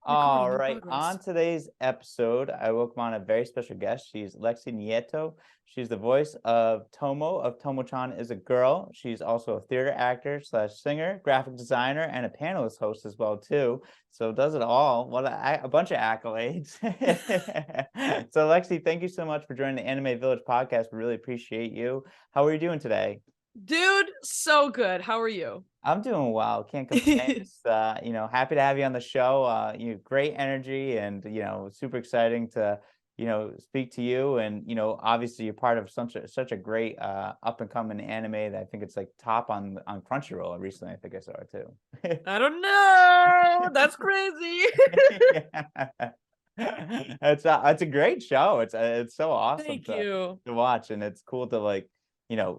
All Recording in right. progress. On today's episode, I welcome on a very special guest. She's Lexi Nieto. She's the voice of Tomo-Chan is a girl. She's also a theater actor slash singer, graphic designer, and a panelist host as well too. So does it all. What a bunch of accolades. So Lexi, thank you so much for joining the Anime Village podcast. We really appreciate you. How are you doing today? Dude, so good. How are you? I'm doing well. Can't complain. Just happy to have you on the show. Great energy and super exciting to, speak to you. And, obviously you're part of such a great up and coming anime that I think it's like top on Crunchyroll recently. I think I saw it too. I don't know. That's crazy. Yeah. It's a great show. It's so awesome Thank you. to watch, and it's cool to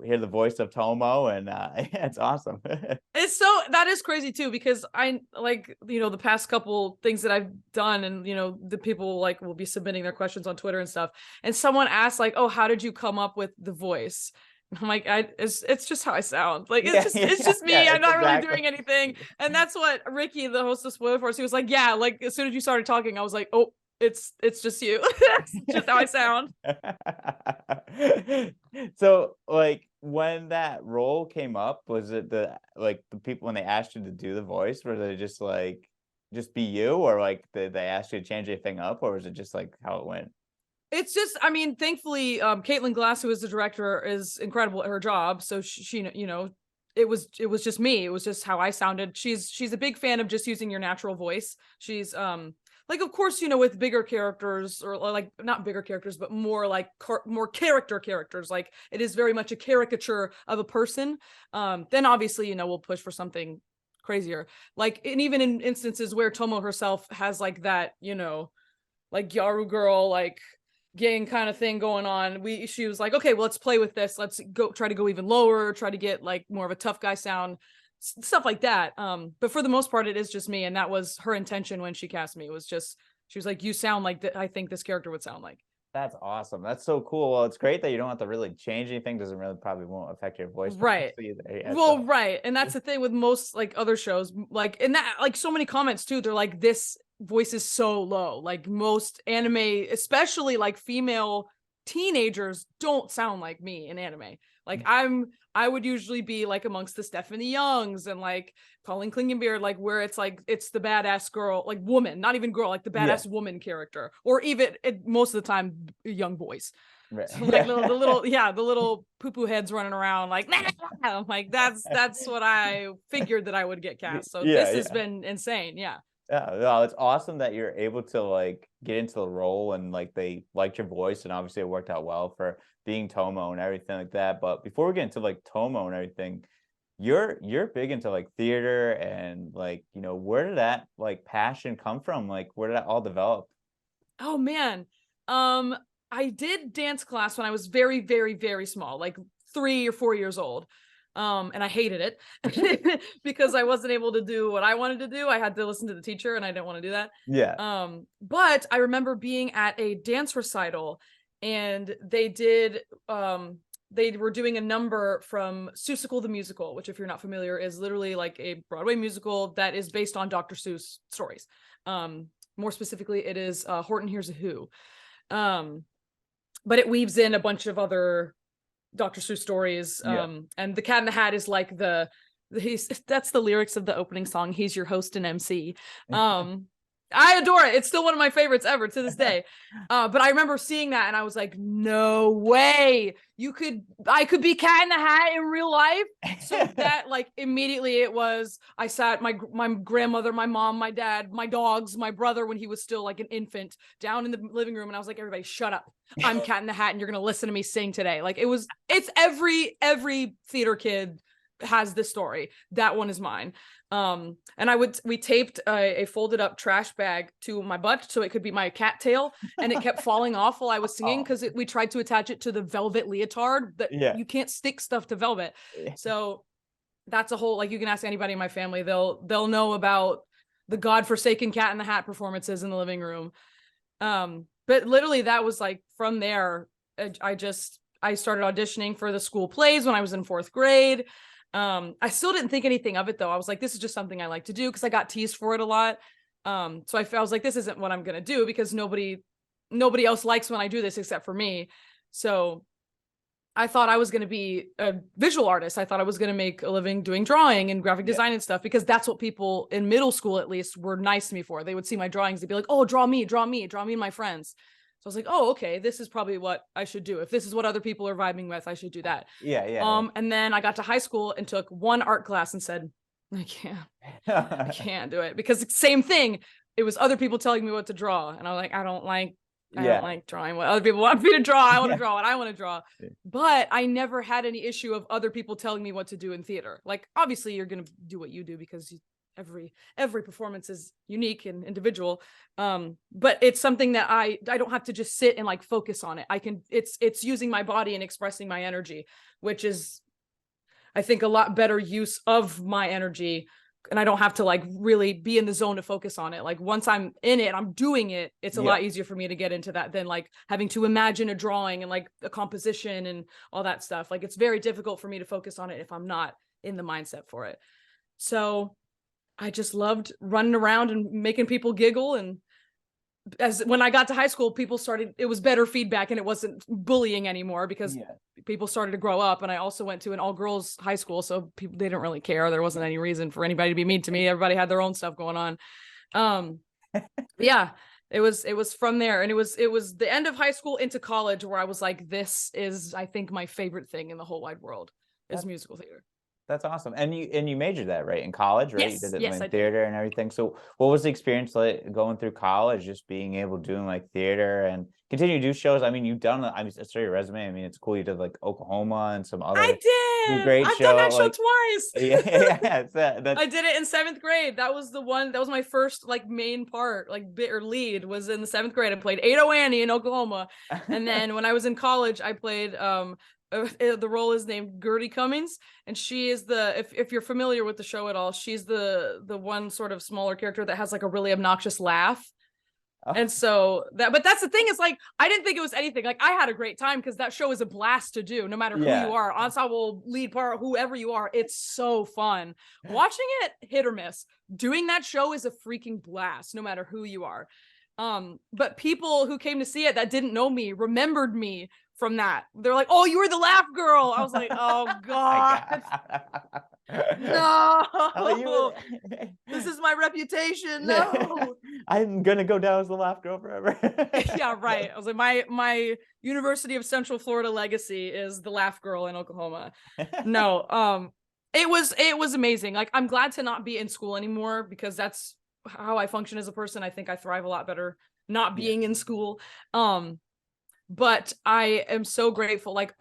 hear the voice of Tomo, and it's awesome. That is crazy too, because I like, the past couple things that I've done, and the people like will be submitting their questions on Twitter and stuff. And someone asked like, "Oh, how did you come up with the voice?" And I'm like, it's just how I sound. Like it's just me. I'm It's not really exactly. doing anything. And that's what Ricky, the host of Spoiler Force, he was like, yeah, like as soon as you started talking, I was like, oh, it's just you. That's just how I sound. So, like, when that role came up, was it the people when they asked you to do the voice, were they just be you, or like did they ask you to change anything up, or was it just like how it went? It's just, I mean, thankfully, Caitlin Glass, who is the director, is incredible at her job. So she it was just me. It was just how I sounded. She's a big fan of just using your natural voice. She's like, of course, with bigger characters, or like not bigger characters, but more like more characters. Like it is very much a caricature of a person. Then obviously, we'll push for something crazier. Like, and even in instances where Tomo herself has like that, like Gyaru girl, like gang kind of thing going on, she was like, okay, well, let's play with this, let's try to go even lower, try to get like more of a tough guy sound, stuff like that. But for the most part, it is just me, and that was her intention when she cast me. It was just, she was like, you sound like I think this character would sound like. That's awesome. That's so cool. Well, it's great that you don't have to really change anything. Doesn't really probably won't affect your voice Right. either. Yeah, Well, so right. And that's the thing with most like other shows, like, and that, like, so many comments too, they're like, this voice is so low. Like most anime, especially like female teenagers, don't sound like me in anime. Like I would usually be like amongst the Stephanie Youngs and like Colleen Klingenbeard, like where it's like it's the badass girl, like woman, not even girl, like the yeah. badass woman character, or even most of the time young boys. Right. So like the little poo-poo heads running around like, nah! I'm like, that's what I figured that I would get cast. So Yeah, this has yeah. been insane. Yeah. Yeah, well, it's awesome that you're able to like get into the role and like they liked your voice, and obviously it worked out well for being Tomo and everything like that. But before we get into like Tomo and everything, you're big into like theater and like, where did that like passion come from? Like where did that all develop? Oh man. Um, I did dance class when I was very, very, very small, like 3 or 4 years old. And I hated it because I wasn't able to do what I wanted to do. I had to listen to the teacher, and I didn't want to do that. Yeah. But I remember being at a dance recital, and they were doing a number from Seussical the Musical, which, if you're not familiar, is literally like a Broadway musical that is based on Dr. Seuss stories. More specifically, it is Horton Hears a Who. But it weaves in a bunch of other Dr. Seuss stories. Yeah. And the Cat in the Hat is like that's the lyrics of the opening song. He's your host and MC. I adore it. It's still one of my favorites ever to this day. But I remember seeing that, and I was like, no way. I could be Cat in the Hat in real life. So that, like, immediately it was, I sat my grandmother, my mom, my dad, my dogs, my brother, when he was still like an infant, down in the living room. And I was like, everybody shut up. I'm Cat in the Hat, and you're going to listen to me sing today. Like it's every theater kid has this story. That one is mine. And we taped a folded up trash bag to my butt so it could be my cat tail, and it kept falling off while I was singing because we tried to attach it to the velvet leotard that you can't stick stuff to velvet. So that's a whole, like, you can ask anybody in my family, they'll know about the godforsaken Cat in the Hat performances in the living room. But literally that was like, from there, I started auditioning for the school plays when I was in 4th grade. I still didn't think anything of it though. I was like, this is just something I like to do because I got teased for it a lot. So I was like, this isn't what I'm gonna do, because nobody else likes when I do this except for me. So I thought I was going to be a visual artist. I thought I was going to make a living doing drawing and graphic design and stuff, because that's what people in middle school, at least, were nice to me for. They would see my drawings. They'd be like, oh, draw me and my friends. So I was like, oh, okay, this is probably what I should do. If this is what other people are vibing with, I should do that. Yeah. And then I got to high school and took one art class and said, I can't do it, because same thing. It was other people telling me what to draw. And I'm like, I don't like drawing what other people want me to draw. I want to draw what I want to draw. But I never had any issue of other people telling me what to do in theater. Like, obviously you're going to do what you do, because every performance is unique and individual. But it's something that I don't have to just sit and like focus on it. It's using my body and expressing my energy, which is, I think, a lot better use of my energy. And I don't have to like really be in the zone to focus on it. Like, once I'm in it, I'm doing it, it's a lot easier for me to get into that than like having to imagine a drawing and like a composition and all that stuff. Like, it's very difficult for me to focus on it if I'm not in the mindset for it. So I just loved running around and making people giggle. And when I got to high school, it was better feedback, and it wasn't bullying anymore, because people started to grow up. And I also went to an all girls high school, so they didn't really care. There wasn't any reason for anybody to be mean to me. Everybody had their own stuff going on. Yeah, it was from there. And it was the end of high school into college where I was like, this is, I think, my favorite thing in the whole wide world is musical theater. That's awesome. And you majored that, right, in college, right? Yes, You did it yes, in I theater and everything. So what was the experience like going through college, just being able to doing like theater and continue to do shows? I mean, you've done, I saw your resume. I mean, it's cool. You did like Oklahoma and some other I did. great I've show. done that show Like, twice. yeah. I did it in 7th grade. That was my first like main part, like bit or lead, was in the 7th grade. I played Ado Annie in Oklahoma. And then when I was in college, I played the role is named Gertie Cummings, and she is if you're familiar with the show at all, she's the one sort of smaller character that has like a really obnoxious laugh. And so but that's the thing, is like, I didn't think it was anything. Like, I had a great time, because that show is a blast to do, no matter who you are, ensemble, lead part, whoever you are. It's so fun. Watching it, hit or miss. Doing that show is a freaking blast, no matter who you are. But people who came to see it that didn't know me remembered me from that. They're like, oh, you were the laugh girl. I was like, oh god. No, this is my reputation. No, I'm gonna go down as the laugh girl forever. Yeah, right. I was like, my University of Central Florida legacy is the laugh girl in Oklahoma. No, it was amazing. Like, I'm glad to not be in school anymore, because that's how I function as a person. I think I thrive a lot better not being in school. But I am so grateful. Like,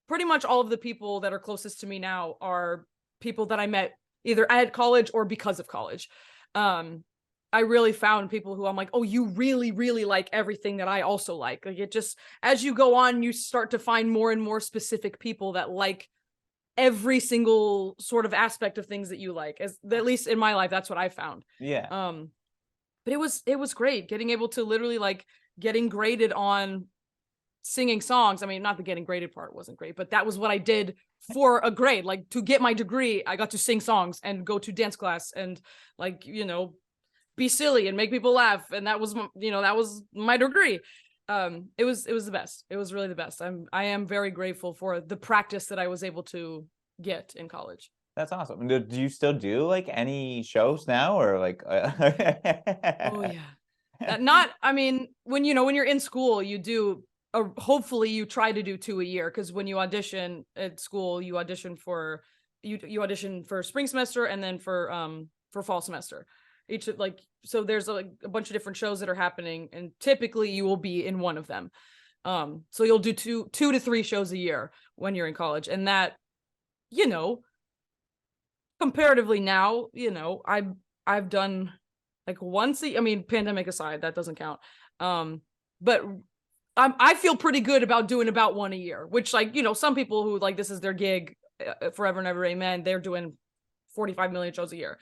pretty much all of the people that are closest to me now are people that I met either at college or because of college. I really found people who I'm like, oh, you really, really like everything that I also like. Like, it just, as you go on, you start to find more and more specific people that like every single sort of aspect of things that you like. At least in my life, that's what I found. But it was great getting able to literally like getting graded on singing songs. I mean, not the getting graded part wasn't great, but that was what I did for a grade. Like, to get my degree, I got to sing songs and go to dance class and like, be silly and make people laugh. And that was, that was my degree. It was the best. It was really the best. I am very grateful for the practice that I was able to get in college. That's awesome. Do you still do like any shows now, or like? Oh yeah. I mean, when you're in school, you do. Hopefully, you try to do 2 a year, because when you audition at school, you audition for spring semester and then for fall semester. So there's a bunch of different shows that are happening, and typically you will be in one of them. So you'll do two to three shows a year when you're in college, and that, comparatively now, I've done like once I mean, pandemic aside, that doesn't count. But I feel pretty good about doing about one a year, which, like, some people who like this is their gig forever and ever, amen, they're doing 45 million shows a year.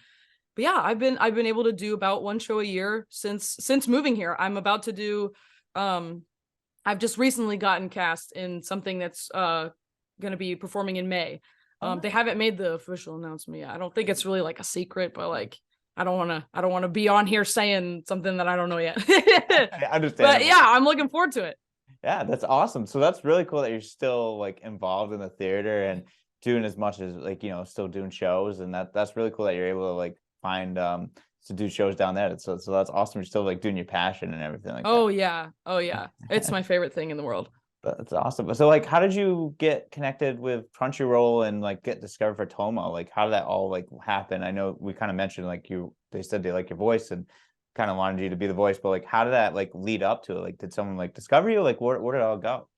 But yeah, I've been able to do about one show a year since moving here. I'm about to do I've just recently gotten cast in something that's going to be performing in May. They haven't made the official announcement yet. I don't think it's really like a secret, but like I don't want to be on here saying something that I don't know yet. I understand. But yeah, I'm looking forward to it. Yeah, that's awesome. So that's really cool that you're still like involved in the theater and doing as much as like, still doing shows, and that's really cool that you're able to like find to do shows down there. So that's awesome. You're still like doing your passion and everything like that. Oh yeah. Oh yeah. It's my favorite thing in the world. That's awesome. So like how did you get connected with Crunchyroll and like get discovered for Tomo? Like how did that all like happen? I know we kind of mentioned like they said they like your voice and kind of wanted you to be the voice, but like how did that like lead up to it? Like did someone like discover you? Like where did it all go?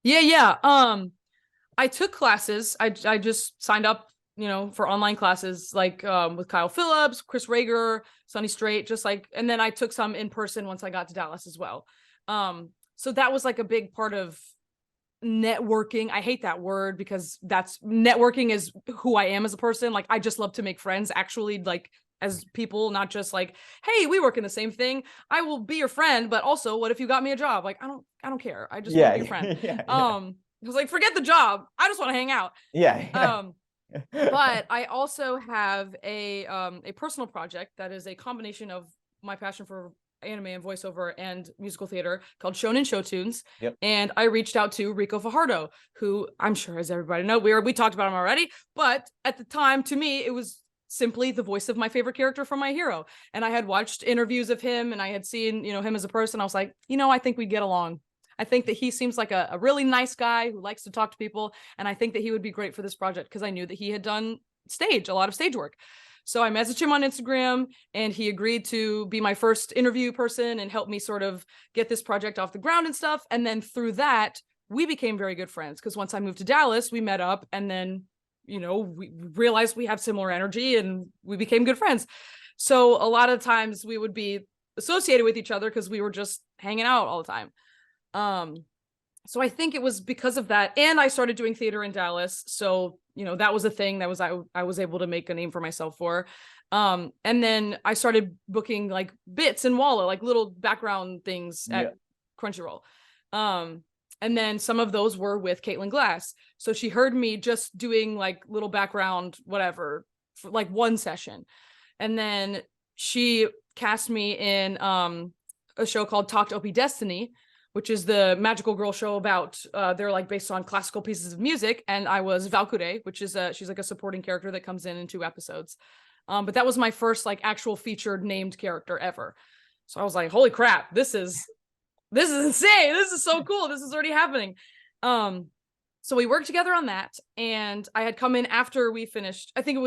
Yeah. I took classes. I just signed up, for online classes like with Kyle Phillips, Chris Rager, Sunny Straight, just like, and then I took some in person once I got to Dallas as well. So that was like a big part of networking. I hate that word because that's networking is who I am as a person. Like I just love to make friends, actually, like as people, not just like, hey, we work in the same thing, I will be your friend, but also what if you got me a job? Like I don't care, I just want to be your friend. Yeah. I was like, forget the job, I just want to hang out. Yeah. But I also have a personal project that is a combination of my passion for anime and voiceover and musical theater called Shonen Showtunes. Yep. And I reached out to Rico Fajardo, who I'm sure, as everybody know, we talked about him already, but at the time, to me, it was simply the voice of my favorite character from My Hero. And I had watched interviews of him and I had seen, him as a person. I was like, I think we'd get along. I think that he seems like a really nice guy who likes to talk to people. And I think that he would be great for this project because I knew that he had done a lot of stage work. So I messaged him on Instagram and he agreed to be my first interview person and help me sort of get this project off the ground and stuff. And then through that, we became very good friends because once I moved to Dallas, we met up and then, we realized we have similar energy and we became good friends. So a lot of times we would be associated with each other because we were just hanging out all the time. So I think it was because of that. And I started doing theater in Dallas. So, that was a thing that I was able to make a name for myself for. And then I started booking like bits in Walla, like little background things at Crunchyroll. And then some of those were with Caitlin Glass. So she heard me just doing like little background, whatever, for like one session. And then she cast me in a show called Talk to OP Destiny, which is the magical girl show about they're like based on classical pieces of music. And I was Valkyrie, which is she's like a supporting character that comes in 2 episodes. But that was my first like actual featured named character ever. So I was like, holy crap, this is insane. This is so cool. This is already happening. So we worked together on that. And I had come in after we finished. I think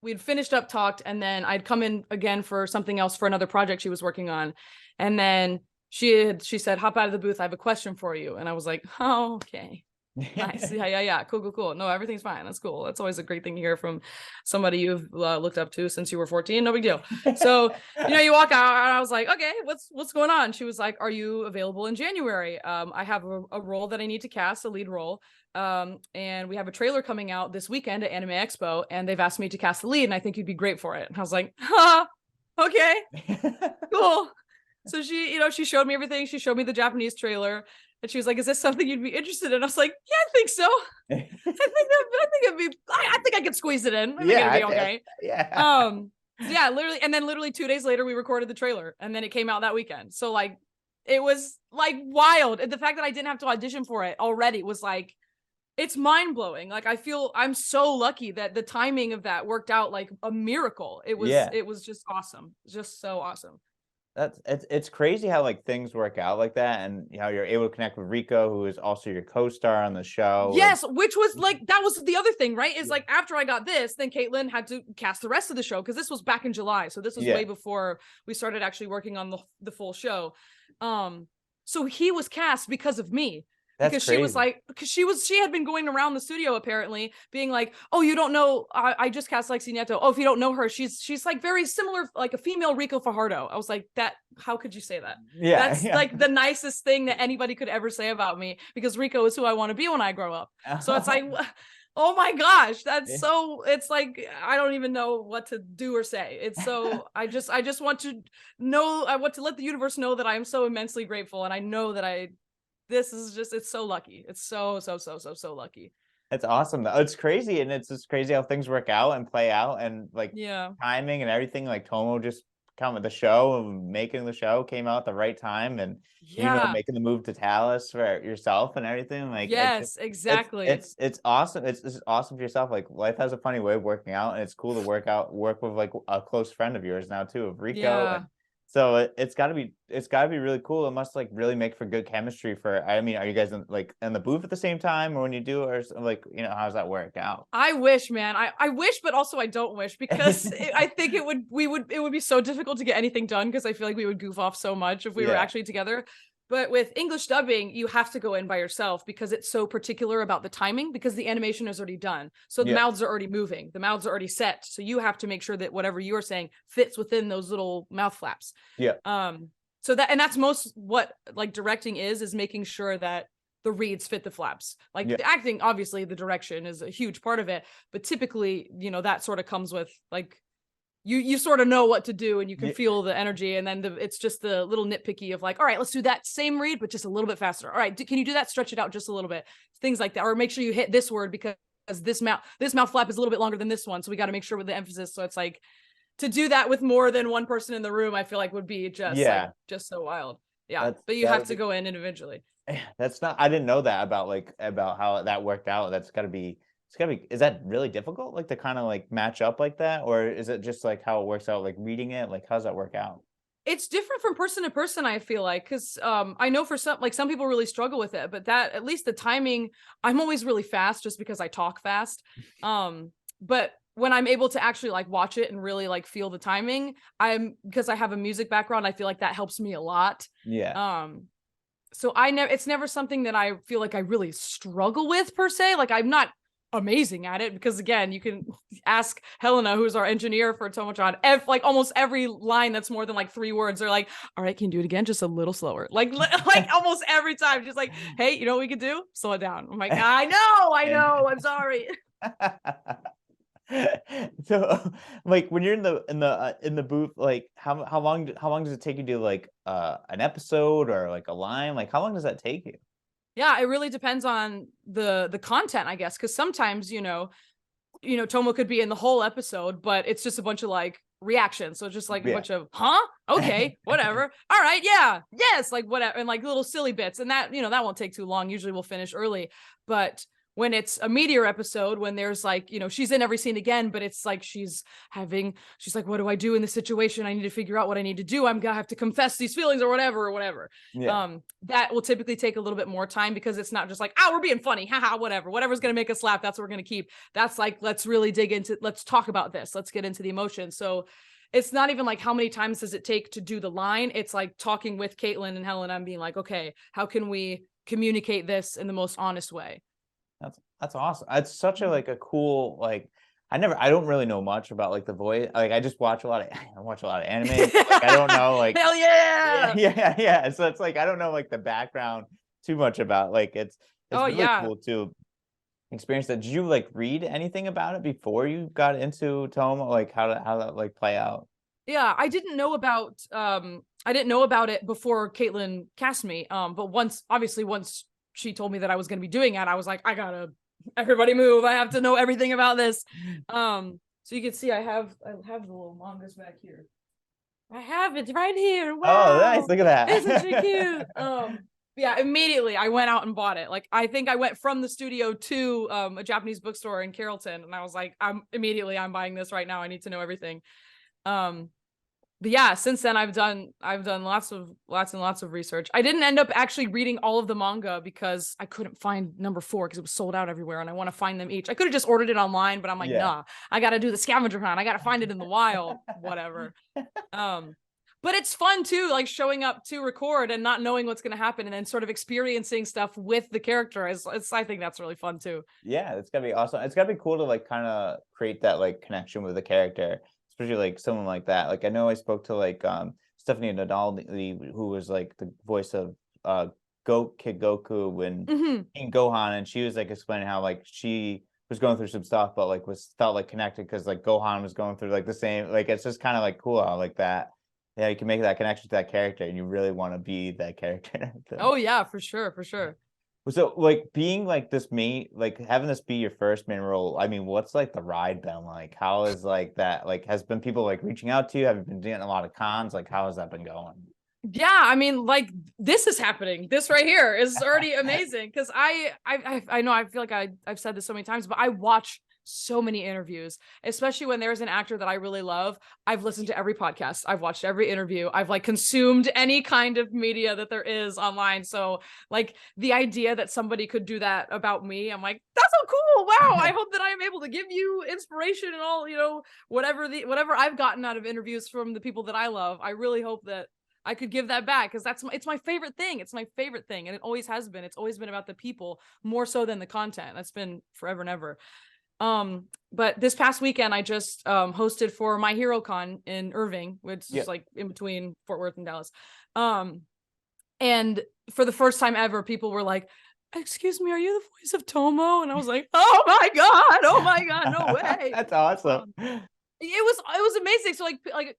we'd finished up Talked, and then I'd come in again for something else for another project she was working on. And then she said, hop out of the booth, I have a question for you. And I was like, oh, okay. Nice. Yeah. Cool. No, everything's fine. That's cool. That's always a great thing to hear from somebody you've looked up to since you were 14. No big deal. So, you walk out and I was like, okay, what's going on? She was like, are you available in January? I have a role that I need to cast, a lead role. And we have a trailer coming out this weekend at Anime Expo, and they've asked me to cast the lead, and I think you'd be great for it. And I was like, okay, cool. So she showed me everything. She showed me the Japanese trailer, and she was like, "Is this something you'd be interested in?" I was like, "Yeah, I think so. I think I could squeeze it in. I think it'd be okay." Yeah. Literally 2 days later, we recorded the trailer, and then it came out that weekend. So like, it was like wild, and the fact that I didn't have to audition for it already was like, it's mind blowing. Like I feel I'm so lucky that the timing of that worked out like a miracle. It was just awesome, just so awesome. It's crazy how like things work out like that, and how you're able to connect with Rico, who is also your co-star on the show. Yes, which was like, that was the other thing, right? Is like after I got this, then Caitlin had to cast the rest of the show because this was back in July, so this was way before we started actually working on the full show. So he was cast because of me. Because she was like, she had been going around the studio apparently being like, oh, you don't know, I just cast Lexi Nieto. Oh, if you don't know her, she's like very similar, like a female Rico Fajardo. I was like, how could you say that? That's like the nicest thing that anybody could ever say about me, because Rico is who I want to be when I grow up. So it's like, oh my gosh, that's so, it's like, I don't even know what to do or say. It's so, I just want to know, I want to let the universe know that I am so immensely grateful. And I know that this is just, it's so lucky. It's so lucky. It's awesome though. It's crazy, and it's just crazy how things work out and play out, and like Yeah. timing and everything. Like Tomo just come with the show and making the show came out at the right time, and Yeah. making the move to Talus for yourself and everything. Like it's just Yes, exactly. it's awesome. It's awesome for yourself. Like life has a funny way of working out, and it's cool to work with like a close friend of yours now too, of Rico. Yeah. And so it's gotta be really cool. It must like really make for good chemistry for, I mean, are you guys in the booth at the same time, or when you do, or like, how does that work out? I wish, man. I wish, but also I don't wish because I think it would be so difficult to get anything done because I feel like we would goof off so much if we were Yeah. actually together. But with English dubbing, you have to go in by yourself because it's so particular about the timing because the animation is already done. So the Yeah. mouths are already moving, the mouths are already set. So you have to make sure that whatever you're saying fits within those little mouth flaps. Yeah. So that's most what like directing is making sure that the reads fit the flaps. Like Yeah. the acting, obviously the direction is a huge part of it, but typically, that sort of comes with like you sort of know what to do and you can Yeah. feel the energy, and then it's just the little nitpicky of like, all right, let's do that same read but just a little bit faster. All right, can you do that, stretch it out just a little bit, things like that, or make sure you hit this word because this mouth flap is a little bit longer than this one, so we got to make sure with the emphasis. So it's like to do that with more than one person in the room, I feel like would be Yeah. just so wild. Yeah, That's but you that have would to be go in individually. that's not I didn't know that about about how that worked out. Is that really difficult, like to kind of like match up like that, or is it just like how it works out, like reading it, like how does that work out? It's different from person to person, I feel like, because I know for some people really struggle with it, but that at least the timing, I'm always really fast just because I talk fast. But when I'm able to actually like watch it and really like feel the timing, because I have a music background, I feel like that helps me a lot. Yeah. So it's never something that I feel like I really struggle with per se. Like I'm not amazing at it because again, you can ask Helena, who's our engineer for Tomo-Chan, like almost every line that's more than like 3 words, they're like, all right, can you do it again? Just a little slower. Like almost every time, just like, hey, you know what we could do? Slow it down. I'm like, I know, I'm sorry. So like when you're in the booth, like how long does it take you to do like an episode or like a line? Like how long does that take you? Yeah, it really depends on the content, I guess, because sometimes Tomo could be in the whole episode, but it's just a bunch of like reactions. So just like a Yeah. bunch of, huh? Okay, whatever. All right, yeah, yes, like whatever, and like little silly bits. And that won't take too long. Usually we'll finish early. But when it's a meteor episode, when there's like, she's in every scene again, but it's like she's like, what do I do in this situation? I need to figure out what I need to do. I'm gonna have to confess these feelings or whatever. Yeah. That will typically take a little bit more time because it's not just like, oh, we're being funny, haha, whatever's gonna make us laugh, that's what we're gonna keep. That's like, let's really dig into, let's talk about this, let's get into the emotion. So it's not even like how many times does it take to do the line. It's like talking with Caitlin and Helen and being like, okay, how can we communicate this in the most honest way? That's awesome. It's such a like a cool like I don't really know much about like the voice. Like I just watch a lot of I watch a lot of anime. So, like I don't know like Hell yeah, yeah. yeah. So it's like I don't know like the background too much about like it's Oh really yeah. cool to experience that. Did you like read anything about it before you got into Toma? Like how that like play out? Yeah, I didn't know about it before Caitlin cast me. But once she told me that I was gonna be doing it, I was like, everybody move. I have to know everything about this. So you can see I have the little mangas back here. I have it right here. Oh, nice. Wow. Look at that. Isn't she cute? Yeah, immediately I went out and bought it. Like I think I went from the studio to a Japanese bookstore in Carrollton, and I was like, I'm buying this right now. I need to know everything. But yeah, since then I've done lots and lots of research. I didn't end up actually reading all of the manga because I couldn't find number 4 because it was sold out everywhere, and I want to find them each. I could have just ordered it online, but I'm like, Yeah. nah, I got to do the scavenger hunt. I got to find it in the wild, whatever. But it's fun too, like showing up to record and not knowing what's going to happen, and then sort of experiencing stuff with the character. I think that's really fun too. Yeah, it's gotta be awesome. It's gotta be cool to like kind of create that like connection with the character, especially like someone like that. Like I know I spoke to like Stephanie Nadal, who was like the voice of Kid Goku when in Gohan, and she was like explaining how like she was going through some stuff, but like felt like connected because like Gohan was going through like the same. Like it's just kind of like cool how like that. Yeah, you can make that connection to that character, and you really want to be that character. Oh yeah, for sure. So like being like this main, like having this be your first main role, I mean, what's like the ride been like? How is like that, like has been people like reaching out to you? Have you been doing a lot of cons? Like how has that been going? Yeah, I mean, like this is happening. This right here is already amazing because I know I feel like I've said this so many times, but I watch so many interviews, especially when there's an actor that I really love. I've listened to every podcast, I've watched every interview, I've like consumed any kind of media that there is online. So like the idea that somebody could do that about me, I'm like, that's so cool. Wow, I hope that I am able to give you inspiration and all, whatever I've gotten out of interviews from the people that I love. I really hope that I could give that back because it's my favorite thing. It's my favorite thing. And it always has been. It's always been about the people more so than the content. That's been forever and ever. But this past weekend, I just hosted for My Hero Con in Irving, which is like in between Fort Worth and Dallas. And for the first time ever, people were like, excuse me, are you the voice of Tomo? And I was like, oh my God, no way. That's awesome. It was amazing. So like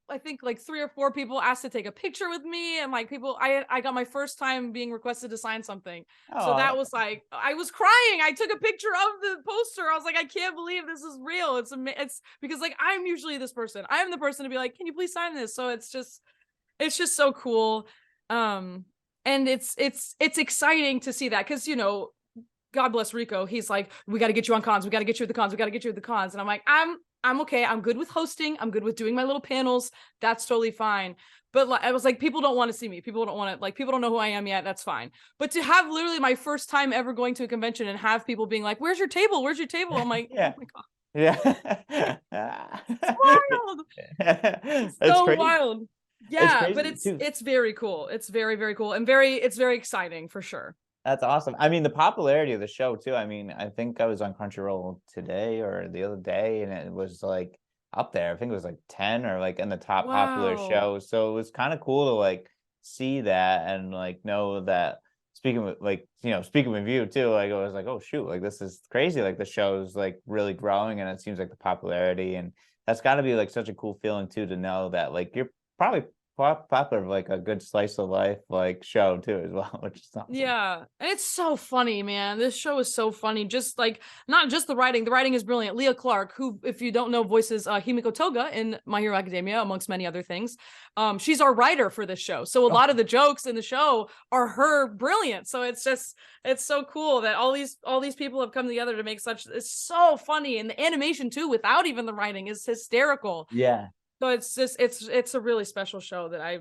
I think like 3 or 4 people asked to take a picture with me, and like people I got my first time being requested to sign something. So that was like I was crying. I took a picture of the poster. I was like, I can't believe this is real. It's because like I'm usually this person. I'm the person to be like, can you please sign this? So it's just so cool. And it's exciting to see that because God bless Rico. He's like, we got to get you on cons. We got to get you at the cons. We got to get you at the cons. And I'm like, I'm okay. I'm good with hosting. I'm good with doing my little panels. That's totally fine. But I was like, people don't want to see me. People don't want to, like, people don't know who I am yet. That's fine. But to have literally my first time ever going to a convention and have people being like, where's your table? Where's your table? I'm like, yeah. Oh my God. Yeah. It's wild. It's so crazy. wild. Yeah, but too. It's very cool. It's very, very cool. And it's very exciting for sure. That's awesome. I mean, the popularity of the show too. I mean, I think I was on Crunchyroll today or the other day, and it was like up there. I think it was like 10 or like in the top popular Wow. shows. So it was kind of cool to like see that and like know that speaking with like, speaking with you too, like I was like, oh shoot, like this is crazy. Like the show's like really growing and it seems like the popularity, and that's gotta be like such a cool feeling too, to know that like you're probably popular, like a good slice of life like show too as well, which is awesome. Yeah, and it's so funny, man. This show is so funny. Just like not just the writing. The writing is brilliant. Leah Clark, who, if you don't know, voices Himiko Toga in My Hero Academia, amongst many other things. She's our writer for this show, so a lot of the jokes in the show are her brilliant. So it's so cool that all these people have come together to make it's so funny, and the animation too, without even the writing, is hysterical. Yeah. So it's a really special show that I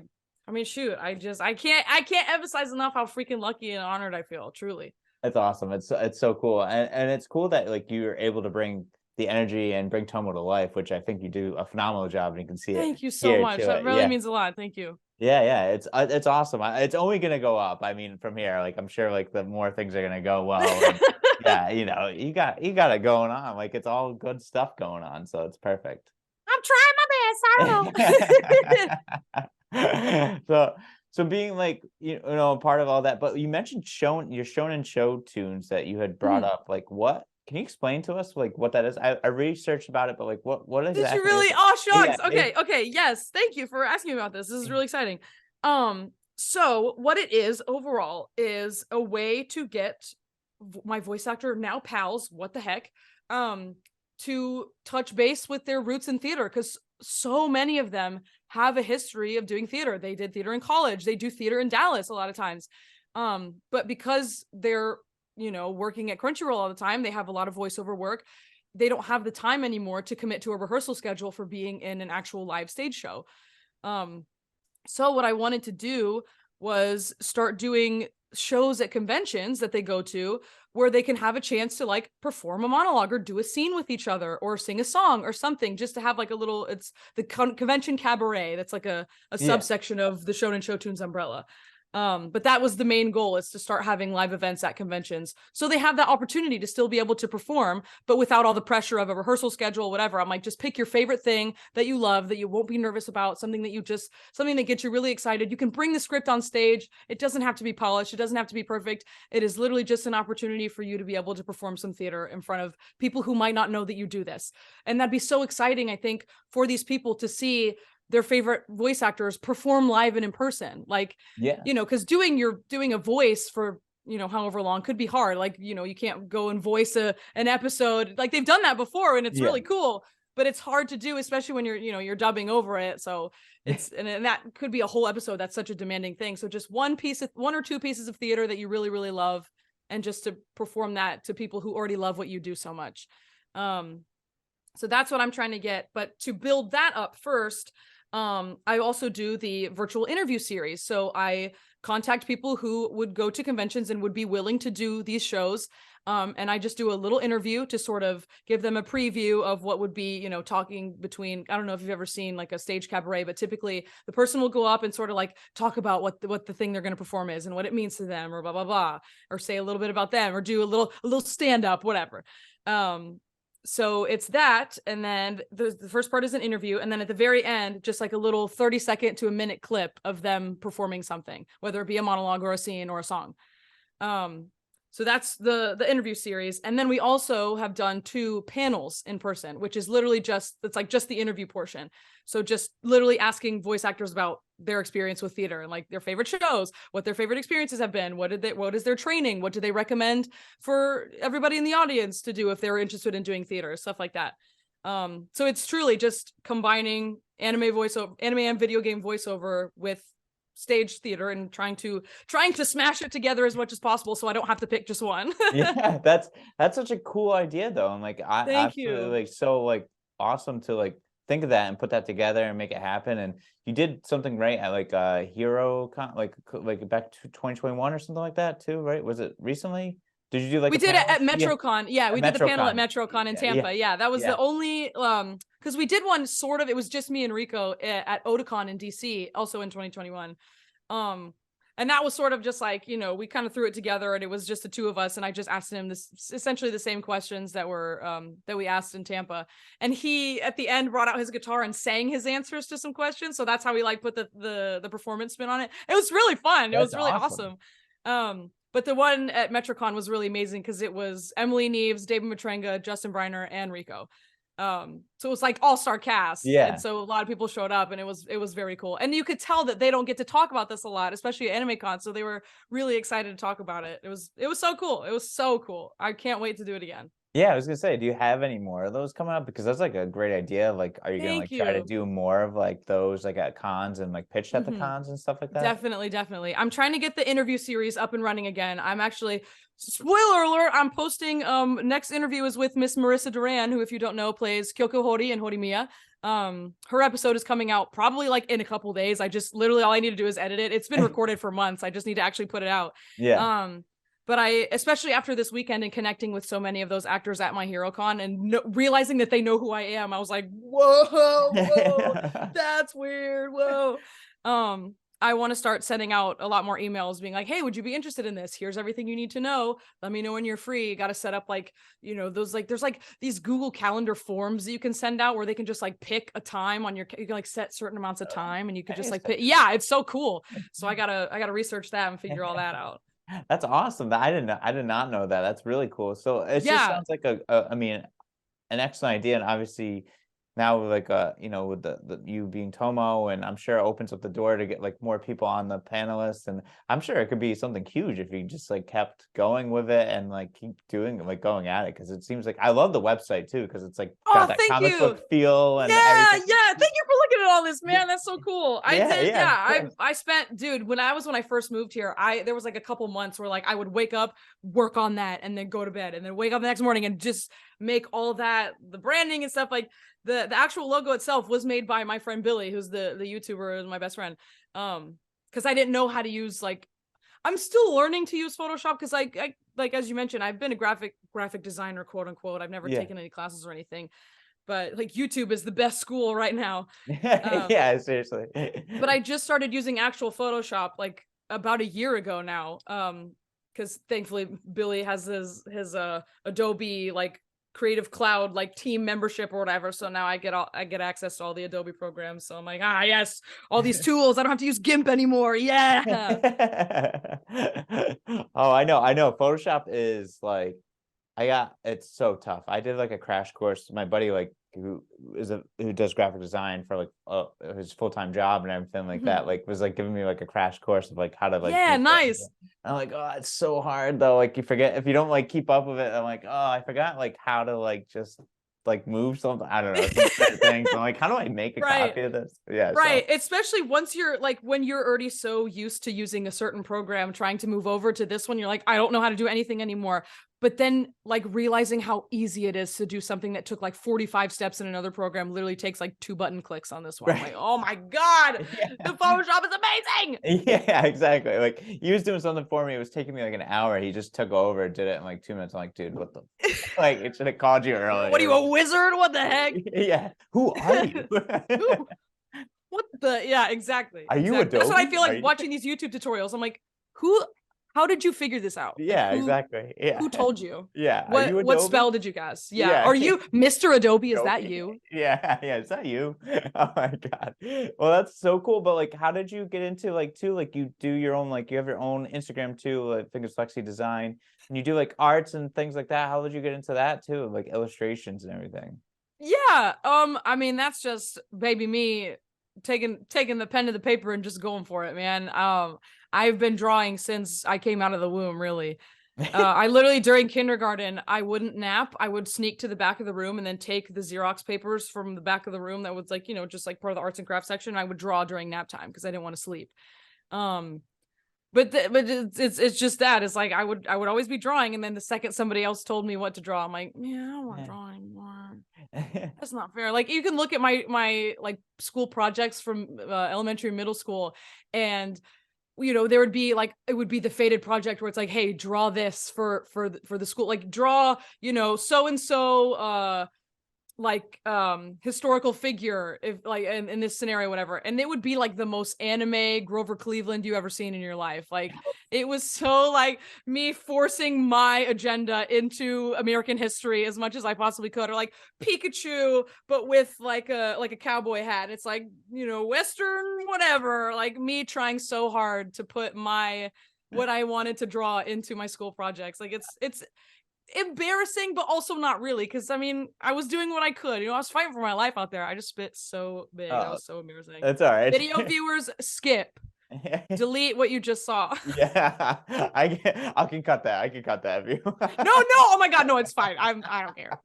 mean, shoot, I can't emphasize enough how freaking lucky and honored I feel, truly. It's awesome. It's so cool. And it's cool that like you're able to bring the energy and bring Tomo to life, which I think you do a phenomenal job, and you can see it Thank you so here much. to That it. really Yeah. means a lot. Thank you. Yeah, it's awesome. It's only gonna go up. I mean, from here, like I'm sure like the more things are gonna go well. And, yeah, you got it going on. Like it's all good stuff going on. So it's perfect. I'm trying my best. I don't know. So being like part of all that, but you mentioned your shonen show tunes that you had brought up. Like what? Can you explain to us like what that is? I researched about it, but like what exactly? Did you really? Oh shucks. Yeah, Okay. Yes. Thank you for asking me about this. This is really exciting. So what it is overall is a way to get my voice actor, now pals, what the heck, to touch base with their roots in theater, because so many of them have a history of doing theater. They did theater in college. They do theater in Dallas a lot of times. But because they're, working at Crunchyroll all the time, they have a lot of voiceover work. They don't have the time anymore to commit to a rehearsal schedule for being in an actual live stage show. So what I wanted to do was start doing shows at conventions that they go to where they can have a chance to like perform a monologue or do a scene with each other or sing a song or something, just to have like a little, it's the convention cabaret. That's like a subsection of the Shonen Show Tunes umbrella. But that was the main goal, is to start having live events at conventions. So they have that opportunity to still be able to perform, but without all the pressure of a rehearsal schedule, whatever. I'm like, just pick your favorite thing that you love, that you won't be nervous about, something that gets you really excited. You can bring the script on stage. It doesn't have to be polished. It doesn't have to be perfect. It is literally just an opportunity for you to be able to perform some theater in front of people who might not know that you do this. And that'd be so exciting, I think, for these people to see their favorite voice actors perform live and in person. Like, because doing a voice for however long, could be hard. Like, you can't go and voice an episode. Like, they've done that before and it's Yeah. really cool, but it's hard to do, especially when you're dubbing over it. So and that could be a whole episode. That's such a demanding thing. So just one or two pieces of theater that you really, really love, and just to perform that to people who already love what you do so much. So that's what I'm trying to get. But to build that up first, I also do the virtual interview series. So I contact people who would go to conventions and would be willing to do these shows. And I just do a little interview to sort of give them a preview of what would be, talking between, I don't know if you've ever seen like a stage cabaret, but typically the person will go up and sort of like talk about what the thing they're going to perform is and what it means to them, or blah, blah, blah, or say a little bit about them, or do a little stand up, whatever. So it's that. And then the first part is an interview. And then at the very end, just like a little 30-second to a minute clip of them performing something, whether it be a monologue or a scene or a song. So that's the interview series. And then we also have done 2 panels in person, which is literally just the interview portion. So just literally asking voice actors about their experience with theater and like their favorite shows, what their favorite experiences have been, what is their training, what do they recommend for everybody in the audience to do if they're interested in doing theater, stuff like that. So it's truly just combining anime and video game voiceover with stage theater, and trying to smash it together as much as possible so I don't have to pick just one. Yeah, that's such a cool idea though. And like I Thank absolutely you. like so like awesome to like think of that and put that together and make it happen. And you did something right at like Hero Con, like back to 2021 or something like that too, right? Was it recently? Did you do like We a did it panel? at MetroCon. Yeah, At we did the panel at MetroCon. MetroCon in Yeah, yeah, Tampa. Yeah, that was yeah. the only because we did one sort of, it was just me and Rico at Otakon in DC, also in 2021. And that was sort of just like, we kind of threw it together and it was just the 2 of us. And I just asked him essentially the same questions that we asked in Tampa. And he, at the end, brought out his guitar and sang his answers to some questions. So that's how we like put the performance spin on it. It was really fun. It was really awesome. But the one at MetroCon was really amazing because it was Emily Neves, David Matrenga, Justin Briner, and Rico. So it was like all-star cast. Yeah. And so a lot of people showed up, and it was very cool. And you could tell that they don't get to talk about this a lot, especially at AnimeCon. So they were really excited to talk about it. It was so cool. It was so cool. I can't wait to do it again. Yeah, I was gonna say, do you have any more of those coming up? Because that's like a great idea. Like, are you gonna like try to do more of like those like at cons and like pitched at the cons and stuff like that? Definitely. I'm trying to get the interview series up and running again. I'm actually, spoiler alert, I'm posting next interview is with Miss Marissa Duran, who, if you don't know, plays Kyoko Hori in Horimiya. Her episode is coming out probably like in a couple days. I just literally, all I need to do is edit it. It's been recorded for months. I just need to actually put it out. Yeah. But I, especially after this weekend and connecting with so many of those actors at my HeroCon and realizing that they know who I am, I was like, whoa, that's weird. Whoa. I want to start sending out a lot more emails being like, hey, would you be interested in this? Here's everything you need to know. Let me know when you're free. Got to set up like, those like, there's like these Google Calendar forms that you can send out where they can just like pick a time on you can like set certain amounts of time and you could just like pick. Yeah, it's so cool. So I gotta research that and figure all that out. That's awesome. I did not know that. That's really cool. So it just sounds like I mean, an excellent idea. And obviously now with like with the you being Tomo, and I'm sure it opens up the door to get like more people on the panelists, and I'm sure it could be something huge if you just like kept going with it and like keep doing like going at it, because it seems like I love the website too, because it's like got that comic book feel and everything. Yeah, thank you for looking at all this, man. That's so cool. I spent, dude, when I first moved here, there was like a couple months where like I would wake up, work on that, and then go to bed, and then wake up the next morning and just make all that, the branding and stuff. Like the actual logo itself was made by my friend Billy, who's the YouTuber and my best friend. Because I didn't know how to use, like, I'm still learning to use Photoshop, because I like, as you mentioned, I've been a graphic designer, quote unquote. I've never taken any classes or anything, but like YouTube is the best school right now. Yeah, seriously. But I just started using actual Photoshop like about a year ago now. Because thankfully Billy has his Adobe like Creative Cloud like team membership or whatever, so now I get access to all the Adobe programs. So I'm like, yes, all these tools, I don't have to use GIMP anymore. Yeah. Oh, I know Photoshop is like, it's so tough. I did like a crash course. My buddy like who does graphic design for like his full-time job and everything like Mhm. that, like was like giving me like a crash course of like how to like Yeah, make nice. I'm like, oh, it's so hard though. Like you forget if you don't like keep up with it. I'm like, oh, I forgot like how to like just like move something. I don't know, some certain things. I'm like, how do I make a Right. copy of this? Yeah, Right. so Especially once you're like, when you're already so used to using a certain program, trying to move over to this one, you're like, I don't know how to do anything anymore. But then like realizing how easy it is to do something that took like 45 steps in another program literally takes like 2 button clicks on this one. I'm like, right. oh my God, the Yeah. Photoshop is amazing. Yeah, exactly. Like he was doing something for me. It was taking me like an hour. He just took over, did it in like 2 minutes. I'm like, dude, what the like it should have called you What are you, earlier. a wizard? What the heck? Yeah. Who are you? Who? What the? Yeah, exactly. Are you Exactly. That's what I Adobe? feel Are like you watching these YouTube tutorials. I'm like, who, how did you figure this out? Like Yeah, exactly. who Yeah. told you? Yeah. Are you What Adobe? spell did you guess? Yeah. Yeah. Are you Mr. Adobe? Is that Adobe. you? Yeah, yeah. Is that you? Oh my God. Well, that's so cool. But like, how did you get into like too? Like you do your own, like you have your own Instagram too. I think it's Lexi Design. And you do like arts and things like that. How did you get into that too? Like illustrations and everything. Yeah. I mean, that's just baby me taking the pen to the paper and just going for it, man. I've been drawing since I came out of the womb, really. I literally during kindergarten, I wouldn't nap. I would sneak to the back of the room and then take the Xerox papers from the back of the room that was like, just like part of the arts and crafts section. And I would draw during nap time because I didn't want to sleep. Um, but it's just that it's like I would always be drawing, and then the second somebody else told me what to draw, I'm like, yeah, I don't want to draw anymore. That's not fair. Like you can look at my like school projects from elementary and middle school, and there would be like it would be the faded project where it's like, hey, draw this for the school, like draw so and so like historical figure, if like in this scenario, whatever, and it would be like the most anime Grover Cleveland you ever seen in your life. Like it was so like me forcing my agenda into American history as much as I possibly could, or like Pikachu but with like a cowboy hat. It's like Western whatever, like me trying so hard to put my what I wanted to draw into my school projects. Like it's embarrassing, but also not really, because I mean I was doing what I could. I was fighting for my life out there. I just spit so big. That Oh, was so embarrassing. that's all right. Video viewers, skip, delete what you just saw. Yeah, I can cut that. I can cut that view. No, oh my God, no, it's fine. I don't care.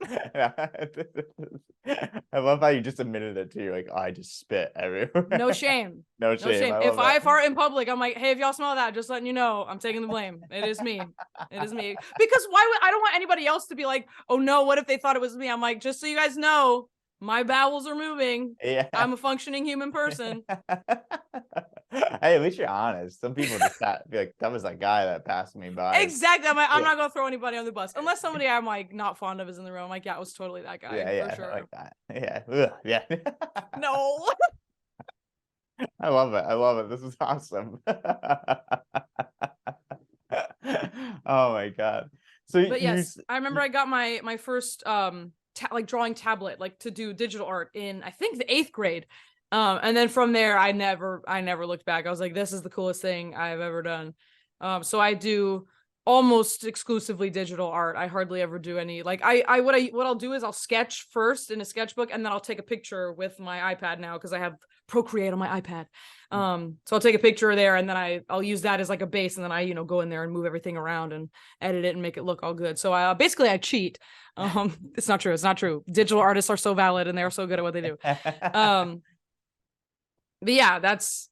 I love how you just admitted it too. You're like, oh, I just spit everywhere. No shame. No No shame. shame. I If love I that. fart in public, I'm like, hey, if y'all smell that, just letting you know, I'm taking the blame. It is me. It is me. Because I don't want anybody else to be like, oh no, what if they thought it was me? I'm like, just so you guys know, my bowels are moving. Yeah. I'm a functioning human person. Hey, at least you're honest. Some people just be like, that was that guy that passed me by. Exactly. I'm like, I'm Yeah. not gonna throw anybody on the bus unless somebody I'm like not fond of is in the room. I'm like, yeah, it was totally that guy. Yeah, for sure. like that. Yeah. Ugh, yeah. No. I love it. I love it. This is awesome. Oh my God. So But yes, I remember I got my first like drawing tablet, like to do digital art in I think the 8th grade. And then from there I never looked back. I was like, this is the coolest thing I've ever done. So I do almost exclusively digital art. I hardly ever do any what I'll do is I'll sketch first in a sketchbook, and then I'll take a picture with my iPad now because I have Procreate on my iPad. So I'll take a picture there, and then I'll use that as like a base, and then I go in there and move everything around and edit it and make it look all good. So basically I cheat. It's not true. Digital artists are so valid and they're so good at what they do. But yeah,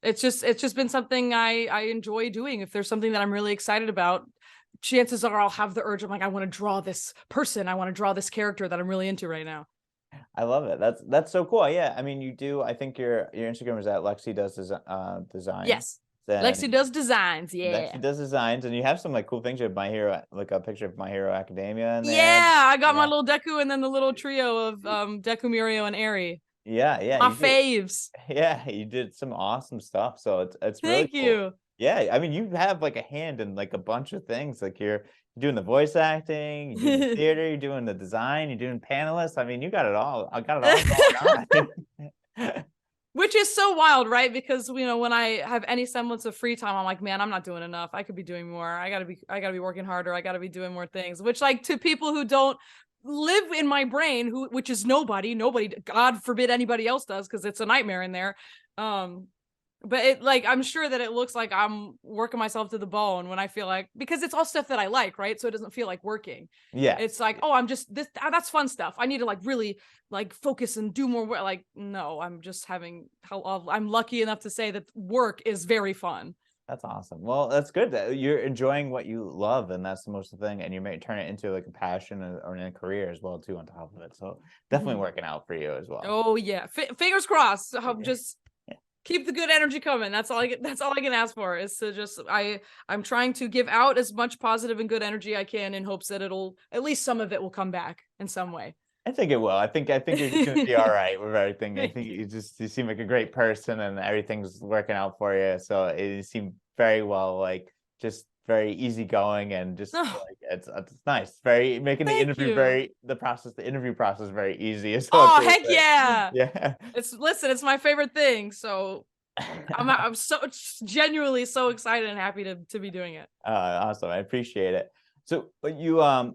it's just been something I enjoy doing. If there's something that I'm really excited about, chances are I'll have the urge. I'm like, I want to draw this person. I want to draw this character that I'm really into right now. I love it. That's so cool. Yeah. I mean, you do. I think your Instagram is at Lexi does design. Yes. Then Lexi does designs. Yeah. Lexi does designs, and you have some like cool things. You have My Hero, like a picture of My Hero Academia in there. Yeah, I got my little Deku, and then the little trio of Deku, Mirio, and Eri. Yeah. My faves. Yeah, you did some awesome stuff. So it's really Thank cool. you. Yeah, I mean, you have like a hand in like a bunch of things. Like you're doing the voice acting, you're doing the theater, you're doing the design, you're doing panelists. I mean, you got it all. I got it all going on. Which is so wild, right? Because when I have any semblance of free time, I'm like, man, I'm not doing enough. I could be doing more. I gotta be working harder. I gotta be doing more things. Which, like, to people who don't live in my brain, which is nobody, God forbid anybody else does, because it's a nightmare in there. But it, like, I'm sure that it looks like I'm working myself to the bone when I feel like, because it's all stuff that I like, right? So it doesn't feel like working. Yeah. It's like, oh, I'm just this, that's fun stuff. I need to like really like focus and do more work. Like, no, I'm just having I'm lucky enough to say that work is very fun. That's awesome. Well, that's good that you're enjoying what you love, and that's the most thing. And you may turn it into like a passion or a career as well too on top of it. So definitely working out for you as well. Oh yeah, fingers crossed. I'm just keep the good energy coming. That's all I can ask for, is to just I'm trying to give out as much positive and good energy I can, in hopes that it'll, at least some of it will come back in some way. I think it will. I think you're gonna be all right with everything. I think you seem like a great person, and everything's working out for you. So it seemed very well, like just very easygoing, and just like it's nice. Very making the interview the interview process very easy as well. Oh heck yeah. Yeah. It's my favorite thing. So I'm so genuinely so excited and happy to be doing it. Awesome. I appreciate it. So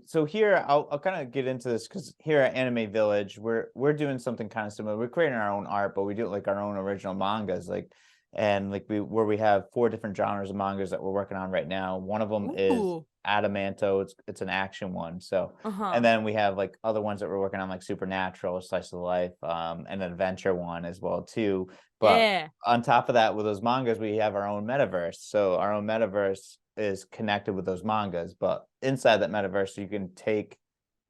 so here I'll kind of get into this, because here at Anime Village we're doing something kind of similar. We're creating our own art, but we do like our own original mangas, like, and like we have 4 different genres of mangas that we're working on right now. One of them is Adamanto. It's an action one. So and then we have like other ones that we're working on, like Supernatural, Slice of Life, and an adventure one as well too. But on top of that, with those mangas, we have our own metaverse. So our own metaverse is connected with those mangas, but inside that metaverse you can take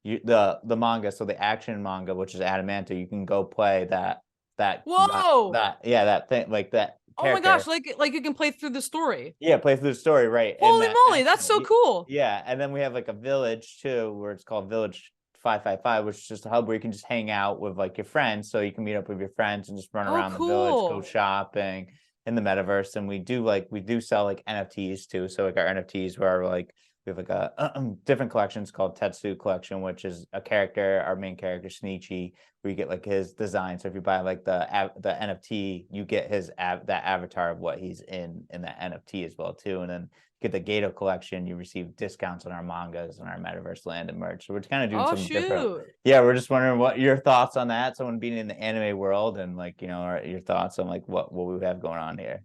the manga, so the action manga, which is Adamanto, you can go play that thing, like that character. Oh my gosh, like you can play through the story. Yeah, play through the story, right? Holy moly, that's so cool. Yeah, and then we have like a village too, where it's called Village 555, which is just a hub where you can just hang out with like your friends. So you can meet up with your friends and just run around the village, go shopping in the metaverse. And we do sell like NFTs too. So like our NFTs were like, we have like a different collections called Tetsu collection, which is our main character Shinichi, where you get like his design. So if you buy like the NFT, you get that avatar of what he's in that NFT as well too. And then get the Gato collection, you receive discounts on our mangas and our metaverse land and merch. So we're kind of doing something different. Yeah, we're just wondering what your thoughts on that. Someone being in the anime world, and like, your thoughts on like what we have going on here.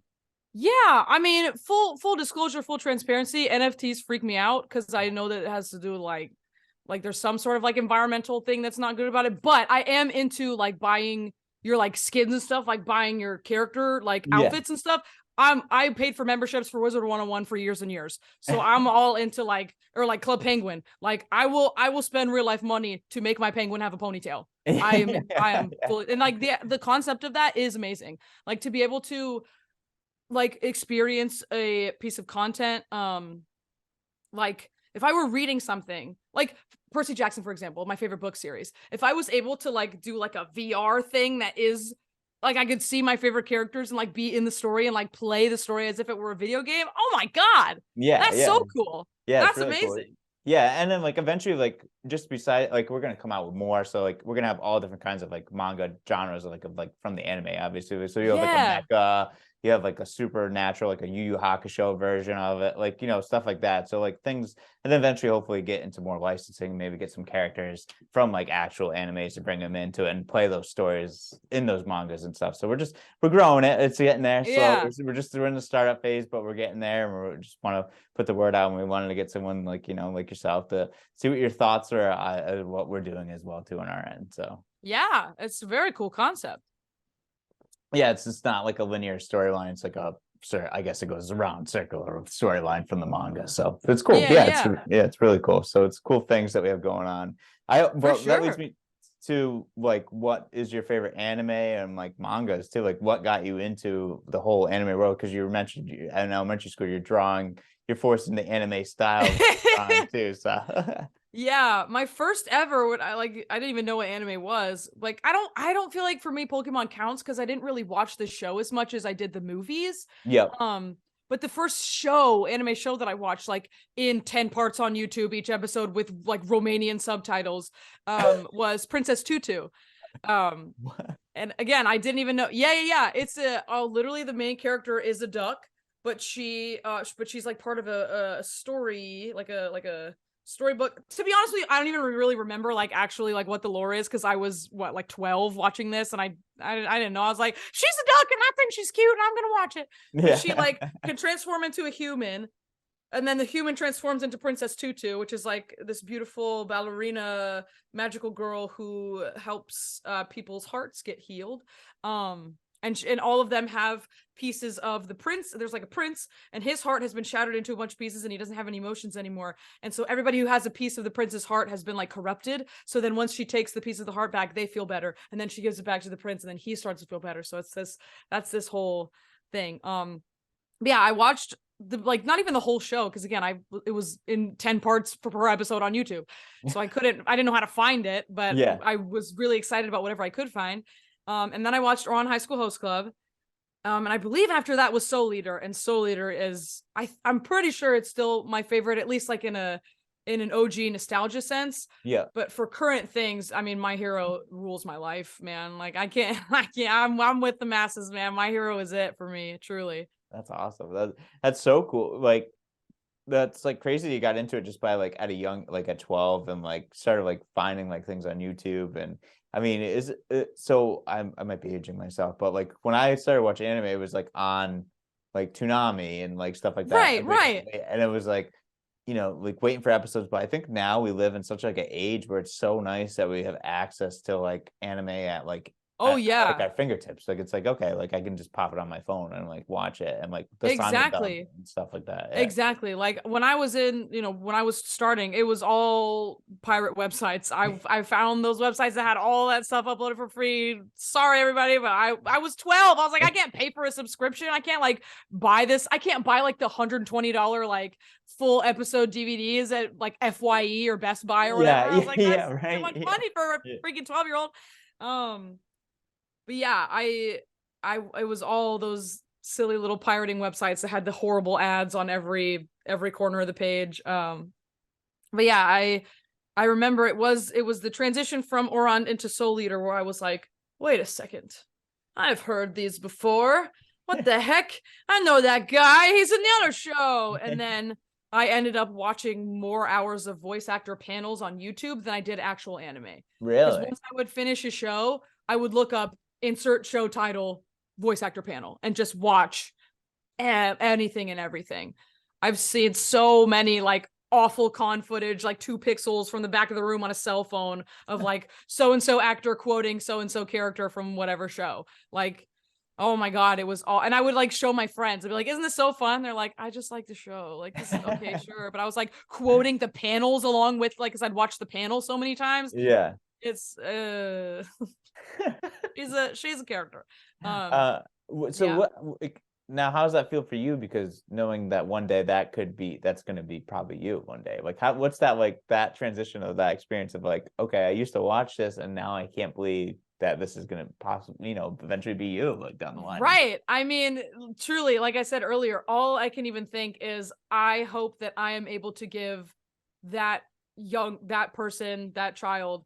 Yeah, I mean, full disclosure, full transparency, NFTs freak me out, because I know that it has to do with like there's some sort of like environmental thing that's not good about it. But I am into like buying your like skins and stuff, like buying your character like outfits and stuff. I paid for memberships for Wizard 101 for years and years. So I'm all into like Club Penguin. Like I will spend real life money to make my penguin have a ponytail. I am fully, and like the concept of that is amazing. Like to be able to like experience a piece of content, like if I were reading something like Percy Jackson, for example, my favorite book series, if I was able to like do like a VR thing that is like I could see my favorite characters and like be in the story and like play the story as if it were a video game, oh my god, that's so cool. That's really amazing. Cool. Yeah, and then like eventually, like just beside, like we're gonna come out with more. So like we're gonna have all different kinds of like manga genres, like from the anime, obviously. So you have like a mecha, you have like a supernatural, like a Yu Yu Hakusho version of it, like stuff like that. So like things, and then eventually, hopefully, get into more licensing, maybe get some characters from like actual animes to bring them into it and play those stories in those mangas and stuff. So we're growing it. It's getting there. So we're in the startup phase, but we're getting there, and we just want to put the word out. And we wanted to get someone like like yourself to see what your thoughts are, what we're doing as well too on our end. So yeah, it's a very cool concept. Yeah, it's just not like a linear storyline. It's like I guess it goes around circular storyline from the manga. So it's cool. It's really cool. So it's cool things that we have going on. That leads me to like, what is your favorite anime and like mangas too? Like what got you into the whole anime world? Because you mentioned in elementary school you're forced into anime style too. So yeah, my first ever, I didn't even know what anime was. Like I don't feel like for me Pokemon counts, because I didn't really watch the show as much as I did the movies. Yep. But the first anime show that I watched, like in 10 parts on YouTube, each episode with like Romanian subtitles, was Princess Tutu. And again, I didn't even know. Yeah. It's literally the main character is a duck, but she's like part of a story, like a storybook. To be honest with you, I don't even really remember like actually like what the lore is, because I was like 12 watching this, and I didn't know. I was like, she's a duck and I think she's cute and I'm gonna watch it. But she Yeah. like can transform into a human, and then the human transforms into Princess Tutu, which is like this beautiful ballerina magical girl who helps people's hearts get healed. And all of them have pieces of the prince. There's like a prince, and his heart has been shattered into a bunch of pieces, and he doesn't have any emotions anymore. And so everybody who has a piece of the prince's heart has been like corrupted. So then once she takes the piece of the heart back, they feel better, and then she gives it back to the prince, and then he starts to feel better. So that's this whole thing. Yeah, I watched the like not even the whole show, because again, it was in 10 parts per episode on YouTube, so I didn't know how to find it, but Yeah. I was really excited about whatever I could find. And then I watched Oran High School Host Club, and I believe after that was Soul Eater, and Soul Eater is I'm pretty sure it's still my favorite, at least like in an OG nostalgia sense. Yeah. But for current things, I mean, My Hero rules my life, man. Like I can't I'm with the masses, man. My Hero is it for me, truly. That's awesome. That's so cool. Like that's like crazy you got into it just by like at a young, like at 12, and like started like finding like things on YouTube. And I mean, is it, so I might be aging myself, but like when I started watching anime, it was like on like Toonami and like stuff like that. Right. And it was like, like waiting for episodes. But I think now we live in such like an age where it's so nice that we have access to like anime at like Oh at yeah, our fingertips. Like it's like, okay, like I can just pop it on my phone and like watch it, and like the simul dub exactly. and stuff like that. Yeah. Exactly. Like when I was when I was starting, it was all pirate websites. I found those websites that had all that stuff uploaded for free. Sorry everybody, but I was 12. I was like, I can't pay for a subscription. I can't like buy this. I can't buy like the $120 like full episode DVDs at like FYE or Best Buy or whatever. I was like, that's too much money for a freaking 12-year-old. But yeah, it was all those silly little pirating websites that had the horrible ads on every corner of the page. But yeah, I remember it was the transition from Oran into Soul Eater where I was like, wait a second, I've heard these before. What the heck? I know that guy. He's in the other show. And then I ended up watching more hours of voice actor panels on YouTube than I did actual anime. Because Really? once I would finish a show, I would look up insert show title, voice actor panel, and just watch anything and everything. I've seen so many like awful con footage, like 2 pixels from the back of the room on a cell phone of like so and so actor quoting so and so character from whatever show. Like, oh my god, it was all. And I would like show my friends. I'd be like, "Isn't this so fun?" They're like, "I just like the show." Like, this, okay, sure. But I was like quoting the panels along with like, because I'd watched the panel so many times. Yeah. It's she's a character. So Yeah. what now, how does that feel for you? Because knowing that one day that's going to be probably you one day. Like what's that, like that transition of that experience of like, okay, I used to watch this and now I can't believe that this is going to possibly, eventually be you like down the line. Right. I mean, truly, like I said earlier, all I can even think is I hope that I am able to give that person, that child,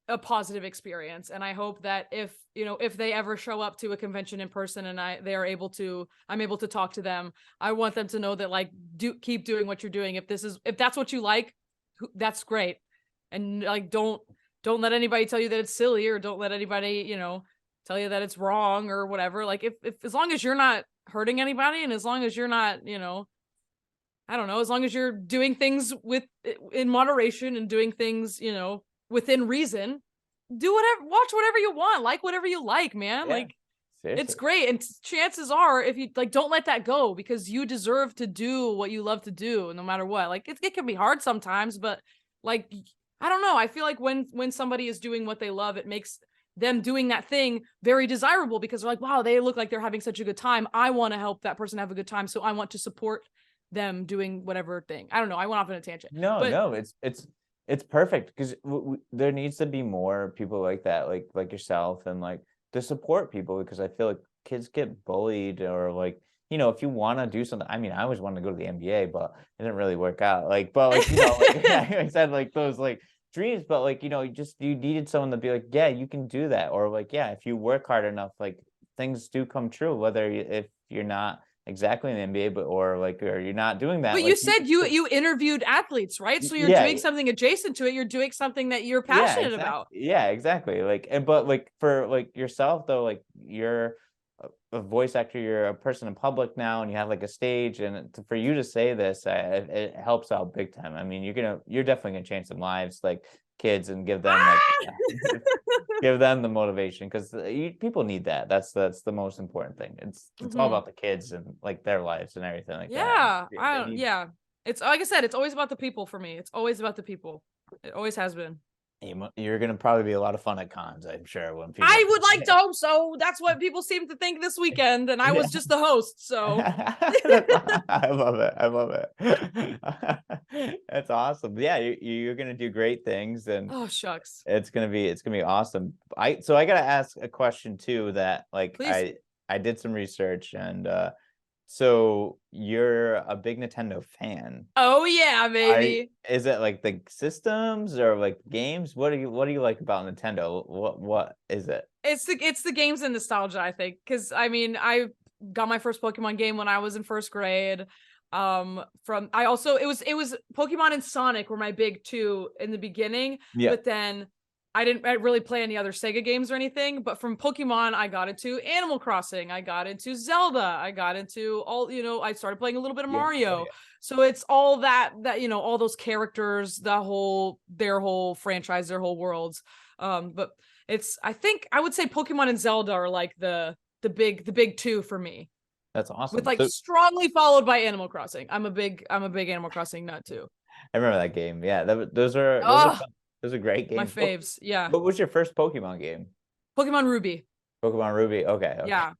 a positive experience. And I hope that if they ever show up to a convention in person and I'm able to talk to them, I want them to know that like, keep doing what you're doing. If that's what you like, that's great. And like, don't let anybody tell you that it's silly, or don't let anybody, tell you that it's wrong or whatever. Like if as long as you're not hurting anybody, and as long as you're not, I don't know, as long as you're doing things in moderation and doing things, within reason, watch whatever you want, like whatever you like, man. Yeah, like seriously. it's great. And chances are, if you like, don't let that go, because you deserve to do what you love to do no matter what. Like it can be hard sometimes, but like, I don't know, I feel like when somebody is doing what they love, it makes them doing that thing very desirable, because they're like, wow, they look like they're having such a good time. I want to help that person have a good time, so I want to support them doing whatever thing. I don't know, I went off on a tangent. No, it's perfect, because there needs to be more people like that, like yourself, and like to support people, because I feel like kids get bullied, or like, if you want to do something. I mean, I always wanted to go to the NBA, but it didn't really work out. Like, but like, like, I said, like those like dreams, but like, you needed someone to be like, yeah, you can do that. Or like, yeah, if you work hard enough, like things do come true, whether if you're not exactly in the NBA, but or you're not doing that. But you Like you said can you interviewed athletes, right? So you're yeah, doing something adjacent to it. You're doing something that you're yeah, passionate exactly. about. Yeah, exactly. Like, and but like for like yourself though, like you're a voice actor, you're a person in public now, and you have like a stage, and for you to say this, it helps out big time. I mean, you're definitely gonna change some lives, like kids, and give them like Ah! give them the motivation because people need that. That's the most important thing. It's all Mhm. about the kids and like their lives and everything like that. Yeah, They need yeah. It's like I said, it's always about the people for me. It's always about the people. It always has been. you're gonna probably be a lot of fun at cons, I'm sure, when people. I would like to hope so. That's what people seem to think this weekend, and I Yeah. was just the host, so I love it. I love it. That's awesome. Yeah, you're gonna do great things, and oh shucks. it's gonna be awesome. I gotta ask a question too that like Please. I did some research and so you're a big Nintendo fan. Oh yeah, I baby. Is it like the systems or like games? What do you like about Nintendo? What is it? It's the games and nostalgia, I think. Cause I mean, I got my first Pokemon game when I was in first grade. From I also it was Pokemon and Sonic were my big two in the beginning, Yeah. but then I didn't really play any other Sega games or anything. But from Pokemon, I got into Animal Crossing, I got into Zelda, I got into all, I started playing a little bit of Yeah. Oh Mario. yeah. So it's all that all those characters, their whole franchise, their whole worlds. But it's I think I would say Pokemon and Zelda are like the big two for me. That's With awesome. like So strongly followed by Animal Crossing. I'm a big Animal Crossing nut too. I remember that game. Yeah, those are Oh, fun. Those are great my games. faves. Yeah. What was your first Pokemon game? Pokemon Ruby. Pokemon Ruby. Okay, okay. Yeah.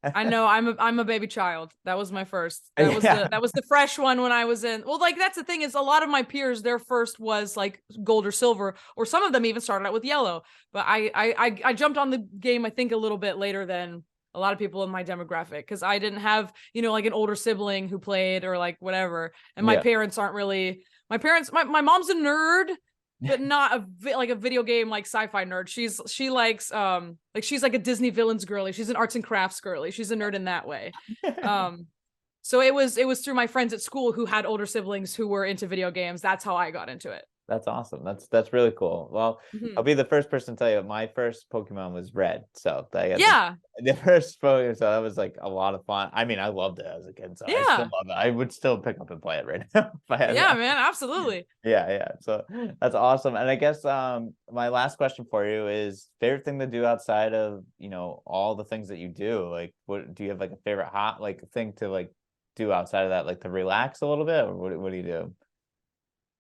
I know I'm a baby child. That was my first. That was Yeah. the fresh one when I was in. Well, like that's the thing is a lot of my peers their first was like gold or silver, or some of them even started out with yellow. But I jumped on the game I think a little bit later than a lot of people in my demographic because I didn't have like an older sibling who played or like whatever. And my Yeah. parents aren't really my parents. My mom's a nerd, but not like a video game like sci-fi nerd. She likes like she's like a Disney villains girly. She's an arts and crafts girly. She's a nerd in that way. Um so it was through my friends at school who had older siblings who were into video games. That's how I got into it. That's awesome. That's really cool. Well, I'll Mhm. be the first person to tell you my first Pokemon was Red. So I got Yeah. the first Pokemon, so that was like a lot of fun. I mean, I loved it as a kid, so I still Yeah. love it. I would still pick up and play it right now if I had Yeah, that. man, absolutely. Yeah, yeah. So that's awesome. And I guess my last question for you is favorite thing to do outside of, all the things that you do. Like what do you have like a favorite hot like thing to like do outside of that, like to relax a little bit, or what do you do?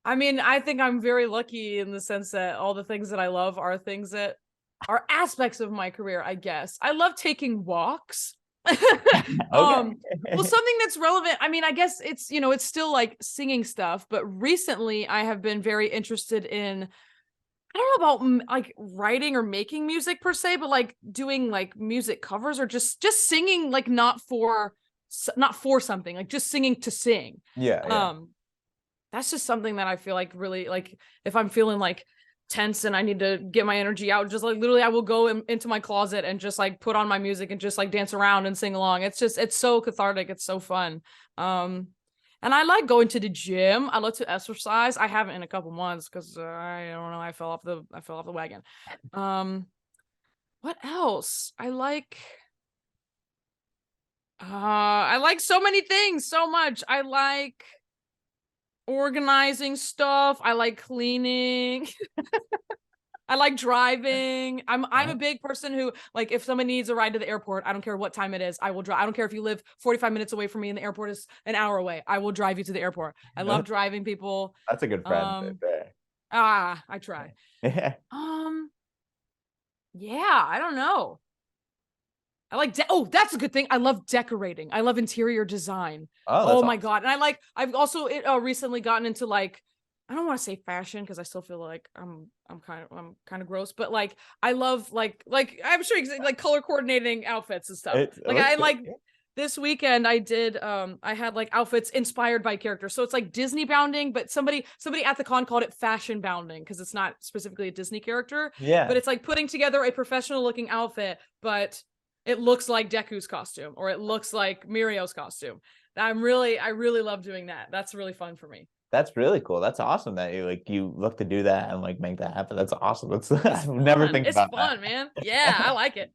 I mean, I think I'm very lucky in the sense that all the things that I love are things that are aspects of my career, I guess. I love taking walks. Okay. Well, something that's relevant. I mean, I guess it's still like singing stuff, but recently I have been very interested in I don't know about like writing or making music per se, but like doing like music covers or just singing like not for something, like just singing to sing. Yeah, yeah. Um that's just something that I feel like really like if I'm feeling like tense and I need to get my energy out, just like literally I will go into my closet and just like put on my music and just like dance around and sing along. It's so cathartic. It's so fun. And I like going to the gym. I love to exercise. I haven't in a couple months because I don't know. I fell off the wagon. What else? I like so many things so much. I like organizing stuff. I like cleaning. I like driving. I'm a big person who like if someone needs a ride to the airport, I don't care what time it is, I will drive. I don't care if you live 45 minutes away from me and the airport is an hour away. I will drive you to the airport. I love driving people. That's a good friend right Um there. I try. Yeah. Um yeah, I don't know. I like that's a good thing. I love decorating. I love interior design. Oh, that's Oh my awesome. god. And I've also recently gotten into like I don't want to say fashion because I still feel like I'm kind of gross, but like I love like I'm sure like color coordinating outfits and stuff. It's Like I okay. like this weekend I did I had like outfits inspired by characters. So it's like Disney bounding, but somebody at the con called it fashion bounding because it's not specifically a Disney character, but Yeah. it's like putting together a professional looking outfit, but it looks like Deku's costume or it looks like Mirio's costume. I really love doing that. That's really fun for me. That's really cool. That's awesome that you look to do that and like make that happen. That's awesome. That's I've Fun. never think It's about fun, man. Yeah, I like it.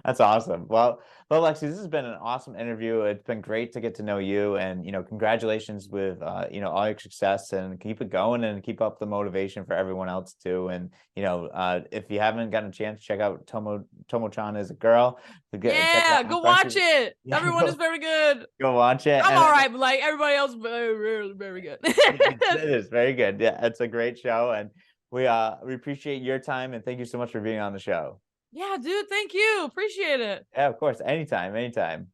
That's awesome. Well, Lexi, this has been an awesome interview. It's been great to get to know you, and congratulations with all your success, and keep it going and keep up the motivation for everyone else too. And if you haven't gotten a chance, check out Tomo-Chan is a girl. Check it Yeah, out go on watch Pressure. it. Yeah, Everyone is very good. go watch it. I'm And all right, but like everybody else, very, very good. it is very good. Yeah, it's a great show, and we appreciate your time, and thank you so much for being on the show. Yeah, dude, thank you. Appreciate it. Yeah, of course. Anytime, anytime.